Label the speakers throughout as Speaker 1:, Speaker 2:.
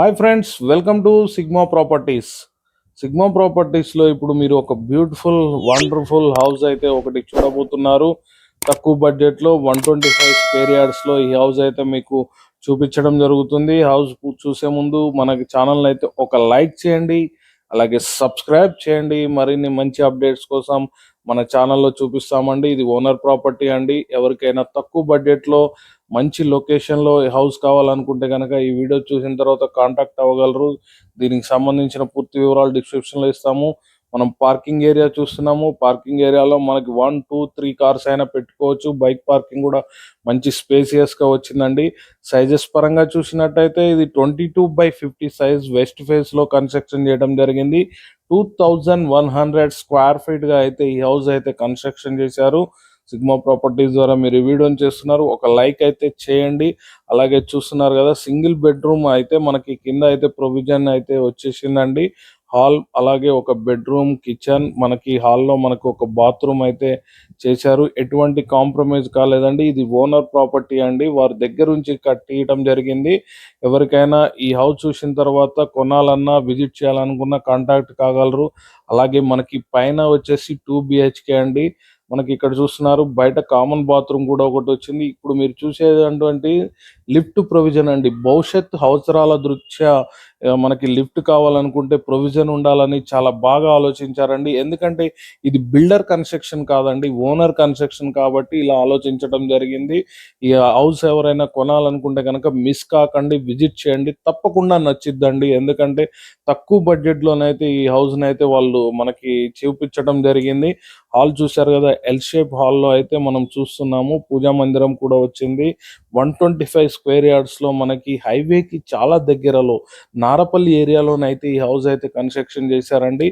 Speaker 1: Hi friends, welcome to Sigma Properties. Sigma ప్రాపర్టీస్లో ఇప్పుడు మీరు ఒక బ్యూటిఫుల్ వండర్ఫుల్ హౌస్ అయితే ఒకటి చూడబోతున్నారు. తక్కువ బడ్జెట్లో 125 స్క్వేర్ యార్డ్స్లో ఈ హౌస్ అయితే మీకు చూపించడం జరుగుతుంది. హౌస్ చూసే ముందు మనకి ఛానల్ అయితే ఒక లైక్ చేయండి, అలాగే సబ్స్క్రైబ్ చేయండి. మరిన్ని మంచి అప్డేట్స్ కోసం మన ఛానల్లో చూపిస్తామండి. ఇది ఓనర్ ప్రాపర్టీ అండి. ఎవరికైనా తక్కువ బడ్జెట్లో మంచి లొకేషన్లో హౌస్ కావాలనుకుంటే కనుక ఈ వీడియో చూసిన తర్వాత కాంటాక్ట్ అవ్వగలరు. దీనికి సంబంధించిన పూర్తి వివరాలు డిస్క్రిప్షన్లో ఇస్తాము. మనం పార్కింగ్ ఏరియా చూస్తున్నాము. పార్కింగ్ ఏరియాలో మనకి 1, 2, 3 కార్స్ అయినా పెట్టుకోవచ్చు. బైక్ పార్కింగ్ కూడా మంచి స్పేసియస్గా వచ్చిందండి. సైజెస్ పరంగా చూసినట్టయితే ఇది 22/50 సైజ్ వెస్ట్ ఫేస్లో కన్స్ట్రక్షన్ చేయడం జరిగింది. 2100 స్క్వేర్ ఫీట్గా అయితే ఈ హౌస్ అయితే కన్స్ట్రక్షన్ చేశారు. సిగ్మా ప్రాపర్టీస్ ద్వారా మీరు ఈ వీడియోని చేస్తున్నారు, ఒక లైక్ అయితే చేయండి. అలాగే చూస్తున్నారు కదా, సింగిల్ బెడ్రూమ్ అయితే మనకి కింద అయితే ప్రొవిజన్ అయితే వచ్చేసిందండి. హాల్ అలాగే ఒక బెడ్రూమ్, కిచెన్, మనకి హాల్లో మనకు ఒక బాత్రూమ్ అయితే చేశారు. ఎటువంటి కాంప్రమైజ్ కాలేదండి. ఇది ఓనర్ ప్రాపర్టీ అండి, వారి దగ్గర నుంచి కట్టియడం జరిగింది. ఎవరికైనా ఈ హౌస్ చూసిన తర్వాత కొనాలన్నా విజిట్ చేయాలనుకున్నా కాంటాక్ట్ కాగలరు. అలాగే మనకి పైన వచ్చేసి 2 BHK అండి. మనకి ఇక్కడ చూస్తున్నారు, బయట కామన్ బాత్రూమ్ కూడా ఒకటి వచ్చింది. ఇప్పుడు మీరు చూసేటువంటి లిఫ్ట్ ప్రొవిజన్ అండి. భవిష్యత్ అవసరాల దృష్ట్యా మనకి లిఫ్ట్ కావాలనుకుంటే ప్రొవిజన్ ఉండాలని చాలా బాగా ఆలోచించారండి. ఎందుకంటే ఇది బిల్డర్ కన్స్ట్రక్షన్ కాదండి, ఓనర్ కన్స్ట్రక్షన్ కాబట్టి ఇలా ఆలోచించడం జరిగింది. ఈ హౌస్ ఎవరైనా కొనాలనుకుంటే కనుక మిస్ కాకండి, విజిట్ చేయండి, తప్పకుండా నచ్చిద్దండి. ఎందుకంటే తక్కువ బడ్జెట్లోనైతే ఈ హౌస్ని అయితే వాళ్ళు మనకి చూపించడం జరిగింది. హాల్ చూశారు కదా, ఎల్ షేప్ హాల్లో అయితే మనం చూస్తున్నాము. పూజా మందిరం కూడా వచ్చింది. 125 స్క్వేర్ యార్డ్స్లో మనకి హైవేకి చాలా దగ్గరలో నారపల్లి ఏరియాలోనైతే ఈ హౌస్ అయితే కన్స్ట్రక్షన్ చేశారండి.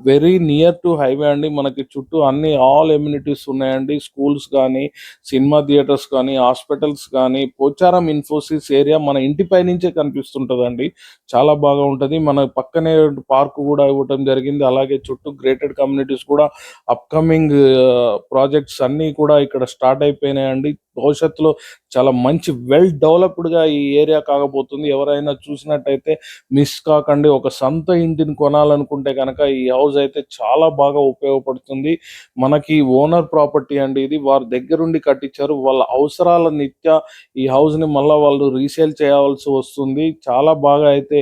Speaker 1: వెరీ నియర్ టు హైవే అండి. మనకి చుట్టూ అన్ని ఆల్ ఎమ్యూనిటీస్ ఉన్నాయండి. స్కూల్స్ కానీ, సినిమా థియేటర్స్ కానీ, హాస్పిటల్స్ కానీ, పోచారం ఇన్ఫోసిస్ ఏరియా మన ఇంటిపై నుంచే కనిపిస్తుంటుందండి. చాలా బాగా ఉంటుంది. మన పక్కనే పార్క్ కూడా ఇవ్వటం జరిగింది. అలాగే చుట్టూ గ్రేటెడ్ కమ్యూనిటీస్ కూడా అప్కమింగ్ ప్రాజెక్ట్స్ అన్నీ కూడా ఇక్కడ స్టార్ట్ అయిపోయినాయండి. భవిష్యత్తులో చాలా మంచి వెల్ డెవలప్డ్గా ఈ ఏరియా కాకపోతుంది. ఎవరైనా చూసినట్టయితే మిస్ కాకండి. ఒక సొంత ఇంటిని కొనాలనుకుంటే కనుక ఈ హౌస్ అయితే చాలా బాగా ఉపయోగపడుతుంది. మనకి ఓనర్ ప్రాపర్టీ అండి ఇది. వారి దగ్గరుండి కట్టించారు. వాళ్ళ అవసరాల నిత్యా ఈ హౌస్ని మళ్ళీ వాళ్ళు రీసేల్ చేయాల్సి వస్తుంది. చాలా బాగా అయితే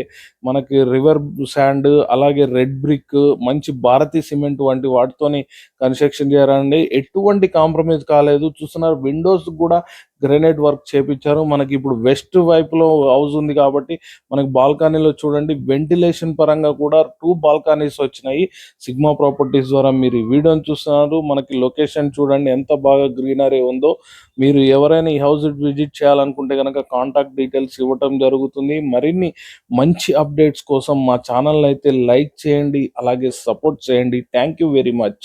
Speaker 1: మనకి రివర్ శాండ్, అలాగే రెడ్ బ్రిక్, మంచి భారతీ సిమెంట్ వంటి వాటితోని కన్స్ట్రక్షన్ చేయాలండి. ఎటువంటి కాంప్రమైజ్ కాలేదు. చూస్తున్నారు, విండోస్ కూడా గ్రెనైట్ వర్క్ చేపించారు. మనకి ఇప్పుడు వెస్ట్ వైపులో హౌస్ ఉంది కాబట్టి మనకి బాల్కనీలో చూడండి, వెంటిలేషన్ పరంగా కూడా 2 బాల్కనీస్ వచ్చినాయి. సిగ్మా ప్రాపర్టీస్ ద్వారా మీరు ఈ వీడియోని చూస్తున్నారు. మనకి లొకేషన్ చూడండి ఎంత బాగా గ్రీనరీ ఉందో. మీరు ఎవరైనా ఈ హౌస్ విజిట్ చేయాలనుకుంటే కనుక కాంటాక్ట్ డీటెయిల్స్ ఇవ్వటం జరుగుతుంది. మరిన్ని మంచి అప్డేట్స్ కోసం మా ఛానల్ అయితే లైక్ చేయండి, అలాగే సపోర్ట్ చేయండి. Thank you very much.